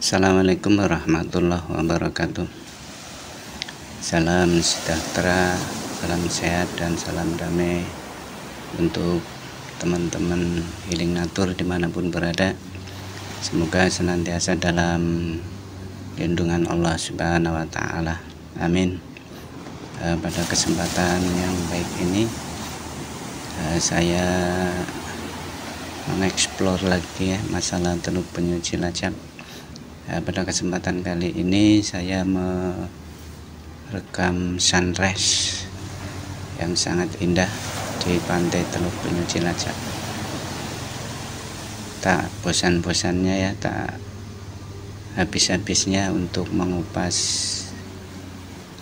Assalamualaikum warahmatullahi wabarakatuh. Salam sejahtera, salam sehat, dan salam damai untuk teman-teman Healing Natur dimanapun berada. Semoga senantiasa dalam lindungan Allah Subhanahu wa Ta'ala. Amin. Pada kesempatan yang baik ini, saya mengeksplor lagi masalah Teluk Penyu Cilacap. Pada kesempatan kali ini saya merekam sunrise yang sangat indah di pantai Teluk Penyu Cilacap. Tak bosan-bosannya ya, tak habis-habisnya untuk mengupas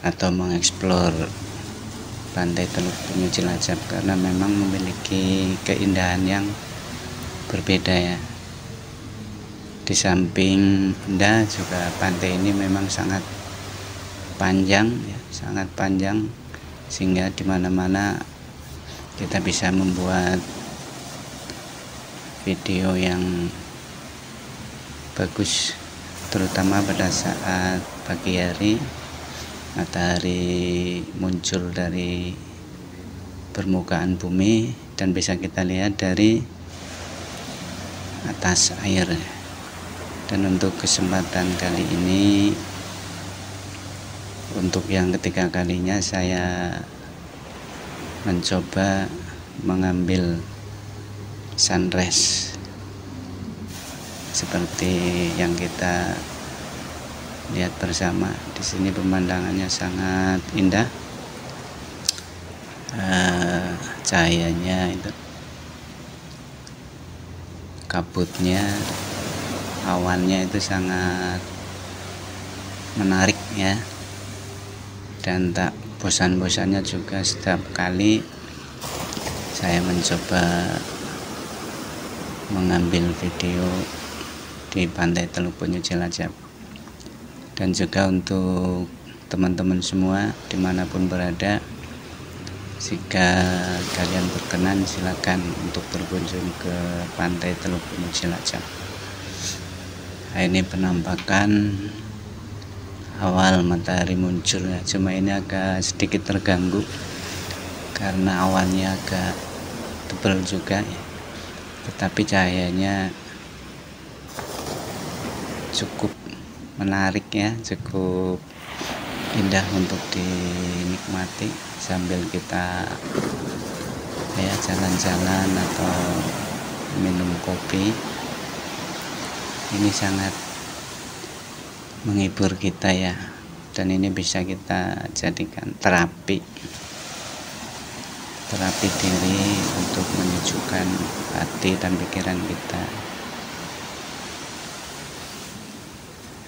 atau mengeksplor pantai Teluk Penyu Cilacap, karena memang memiliki keindahan yang berbeda ya. Di samping indah juga pantai ini memang sangat panjang ya, sangat panjang, sehingga di mana-mana kita bisa membuat video yang bagus, terutama pada saat pagi hari matahari muncul dari permukaan bumi dan bisa kita lihat dari atas air. Dan untuk kesempatan kali ini, untuk yang ketiga kalinya saya mencoba mengambil sunrise seperti yang kita lihat bersama. Di sini pemandangannya sangat indah, cahayanya itu, kabutnya, awannya itu sangat menarik ya. Dan tak bosan-bosannya juga setiap kali saya mencoba mengambil video di pantai Teluk Penyu Cilacap. Dan juga untuk teman-teman semua dimanapun berada, jika kalian berkenan silakan untuk berkunjung ke pantai Teluk Penyu Cilacap. Nah, ini penampakan awal matahari muncul ya. Cuma ini agak sedikit terganggu karena awannya agak tebal juga ya. Tetapi cahayanya cukup menarik ya, cukup indah untuk dinikmati sambil kita ya jalan-jalan atau minum kopi. Ini sangat menghibur kita ya, dan ini bisa kita jadikan terapi diri untuk menyejukkan hati dan pikiran kita.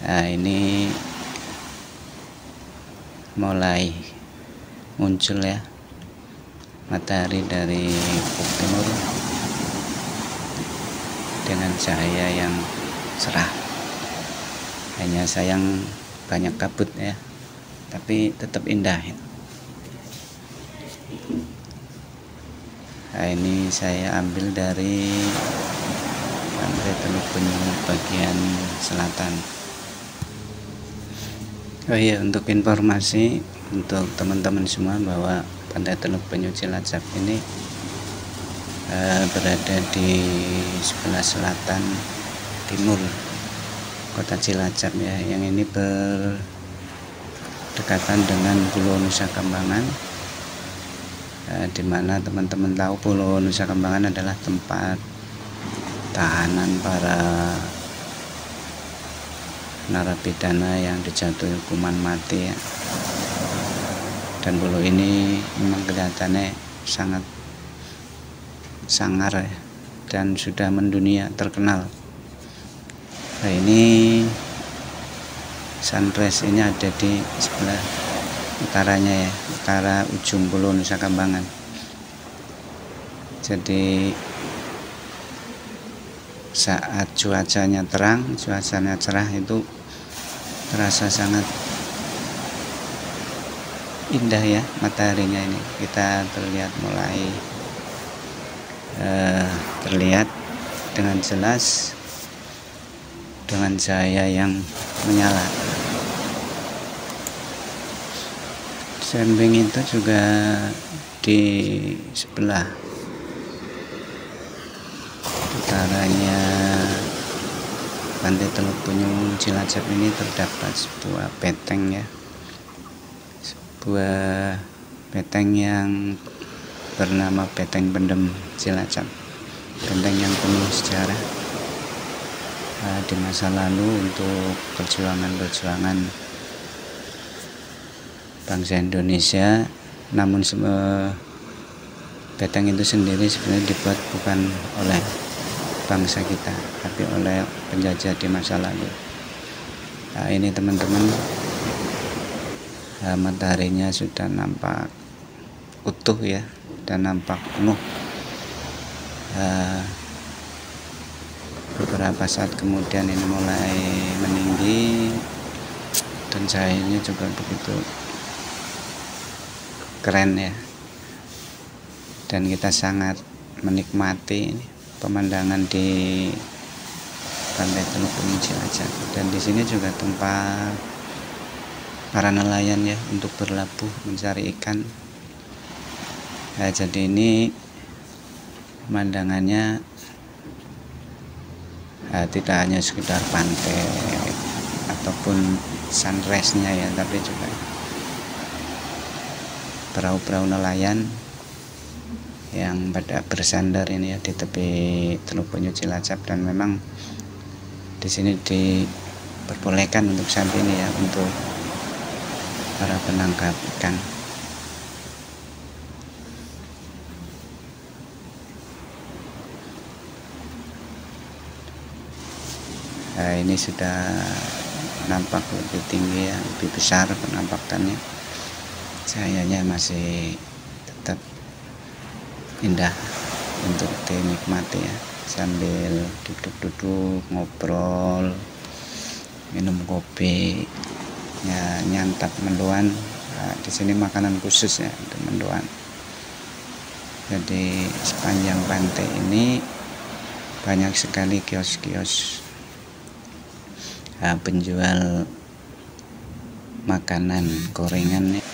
Nah, ini mulai muncul ya matahari dari ufuk timur dengan cahaya yang cerah. Hanya sayang banyak kabut ya, tapi tetap indah ya. Nah, ini saya ambil dari pantai Teluk Penyu bagian selatan. Oh iya, untuk informasi untuk teman-teman semua bahwa pantai Teluk Penyu Cilacap ini berada di sebelah selatan timur kota Cilacap ya, yang ini berdekatan dengan Pulau Nusa Kambangan, di mana teman-teman tahu Pulau Nusa Kambangan adalah tempat tahanan para narapidana yang dijatuhi hukuman mati ya. Dan pulau ini memang kelihatannya sangat sangar ya, dan sudah mendunia terkenal. Nah, ini sunrise ini ada di sebelah utaranya ya, utara ujung Pulau Nusa Kambangan. Jadi saat cuacanya terang, cuacanya cerah, itu terasa sangat indah ya mataharinya ini. Kita terlihat mulai terlihat dengan jelas dengan cahaya yang menyala. Samping itu juga di sebelah utaranya Pantai Teluk Penyu Cilacap ini terdapat sebuah beteng ya, sebuah beteng yang bernama Beteng Pendem Cilacap, benteng yang penuh sejarah di masa lalu untuk perjuangan bangsa Indonesia. Namun beteng itu sendiri sebenarnya dibuat bukan oleh bangsa kita, tapi oleh penjajah di masa lalu. Nah, ini teman-teman, mataharinya sudah nampak utuh ya, dan nampak penuh. Beberapa saat kemudian ini mulai meninggi dan cahayanya juga begitu keren ya, dan kita sangat menikmati pemandangan di Pantai Teluk Penyu Cilacap. Dan di sini juga tempat para nelayan ya untuk berlabuh mencari ikan. Nah, jadi ini pemandangannya tidak hanya sekedar pantai ataupun sunrise-nya ya, tapi juga perahu-perahu nelayan yang pada bersandar ini ya di tepi Teluk Penyu Cilacap. Dan memang di sini diperbolehkan untuk saat ini ya untuk para penangkap ikan. Nah, ini sudah nampak lebih tinggi ya, lebih besar penampakannya. Cahayanya masih tetap indah untuk dinikmati ya, sambil duduk-duduk ngobrol, minum kopi ya, nyantap mendoan. Nah, di sini makanan khusus ya untuk mendoan. Jadi sepanjang pantai ini banyak sekali kios-kios penjual makanan gorengan ya.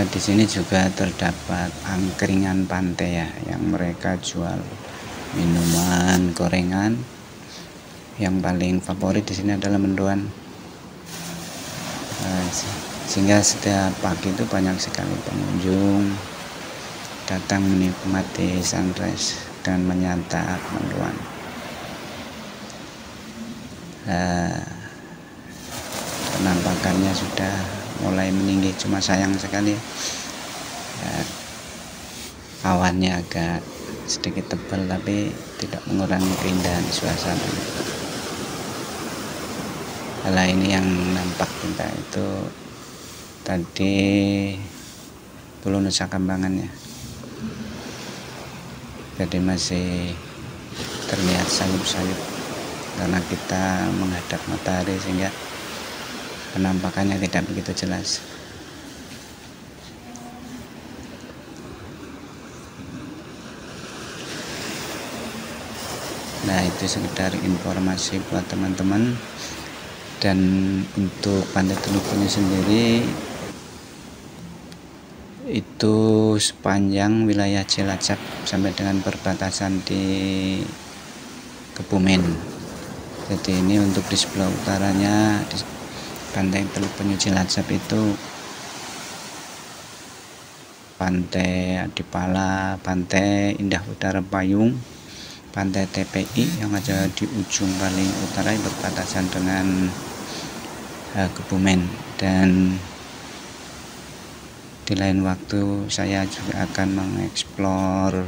Di sini juga terdapat angkringan pantai ya, yang mereka jual minuman, gorengan. Yang paling favorit di sini adalah mendoan. Sehingga setiap pagi itu banyak sekali pengunjung datang menikmati sunrise dan menyantap mendoan. Penampakannya sudah mulai meninggi, cuma sayang sekali awannya agak sedikit tebal, tapi tidak mengurangi keindahan suasana. Hal ini yang nampak kita itu tadi Pulau Nusa Kambangan ya, jadi masih terlihat sayup-sayup karena kita menghadap matahari sehingga penampakannya tidak begitu jelas. Nah, itu sekedar informasi buat teman-teman. Dan untuk Pantai Teluk Penyu sendiri itu sepanjang wilayah Cilacap sampai dengan perbatasan di Kebumen. Jadi ini untuk di sebelah utaranya di Pantai Teluk Penyu Cilacap itu Pantai Adipala, Pantai Indah Utara Payung, Pantai TPI yang ada di ujung paling utara berbatasan dengan Kebumen. Dan di lain waktu saya juga akan mengeksplor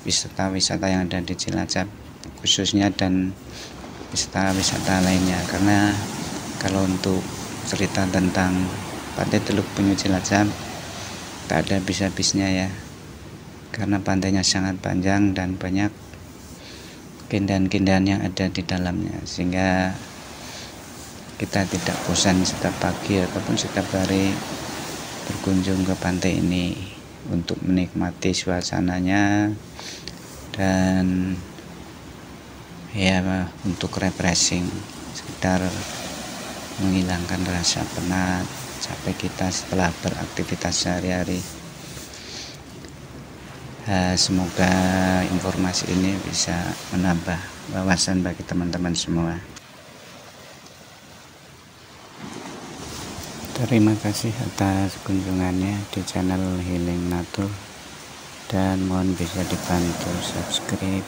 wisata-wisata yang ada di Cilacap khususnya, dan wisata-wisata lainnya, karena kalau untuk cerita tentang Pantai Teluk Penyu Cilacap tak ada habis-habisnya ya, karena pantainya sangat panjang dan banyak keindahan-keindahan yang ada di dalamnya, sehingga kita tidak bosan setiap pagi ataupun setiap hari berkunjung ke pantai ini untuk menikmati suasananya dan ya untuk refreshing, sekitar menghilangkan rasa penat capek kita setelah beraktivitas sehari-hari. Semoga informasi ini bisa menambah wawasan bagi teman-teman semua. Terima kasih atas kunjungannya di channel Healing Natur, dan mohon bisa dibantu subscribe,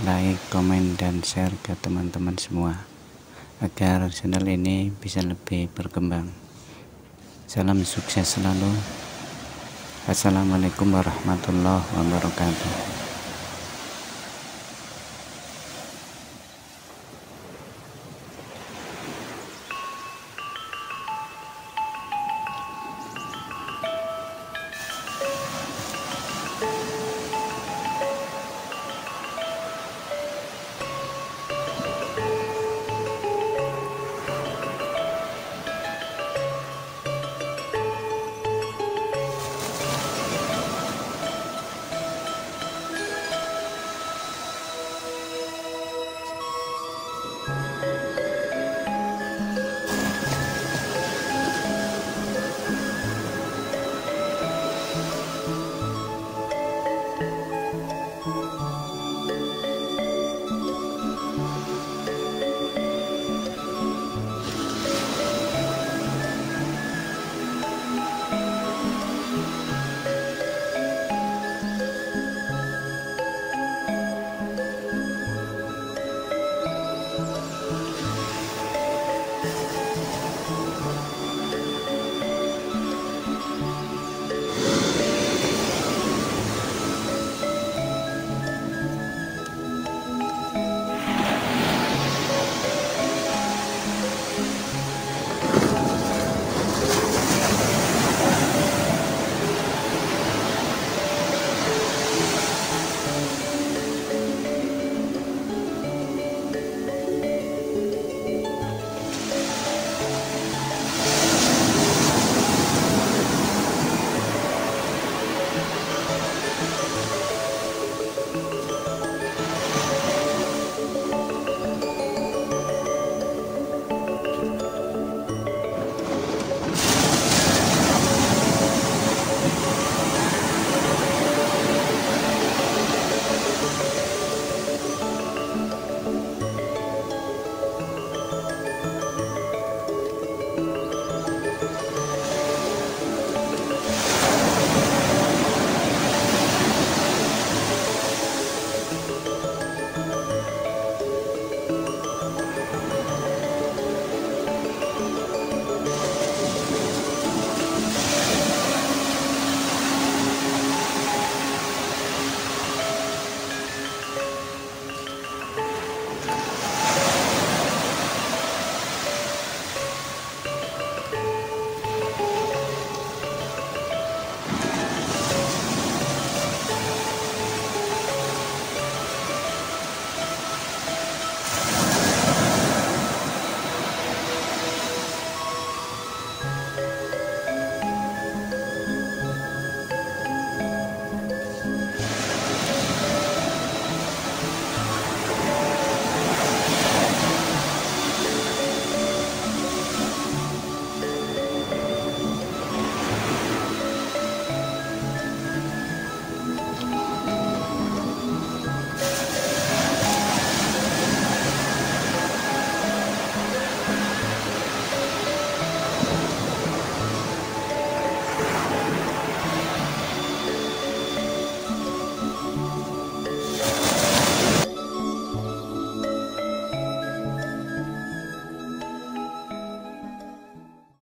like, komen, dan share ke teman-teman semua agar channel ini bisa lebih berkembang. Salam sukses selalu. Assalamualaikum warahmatullahi wabarakatuh.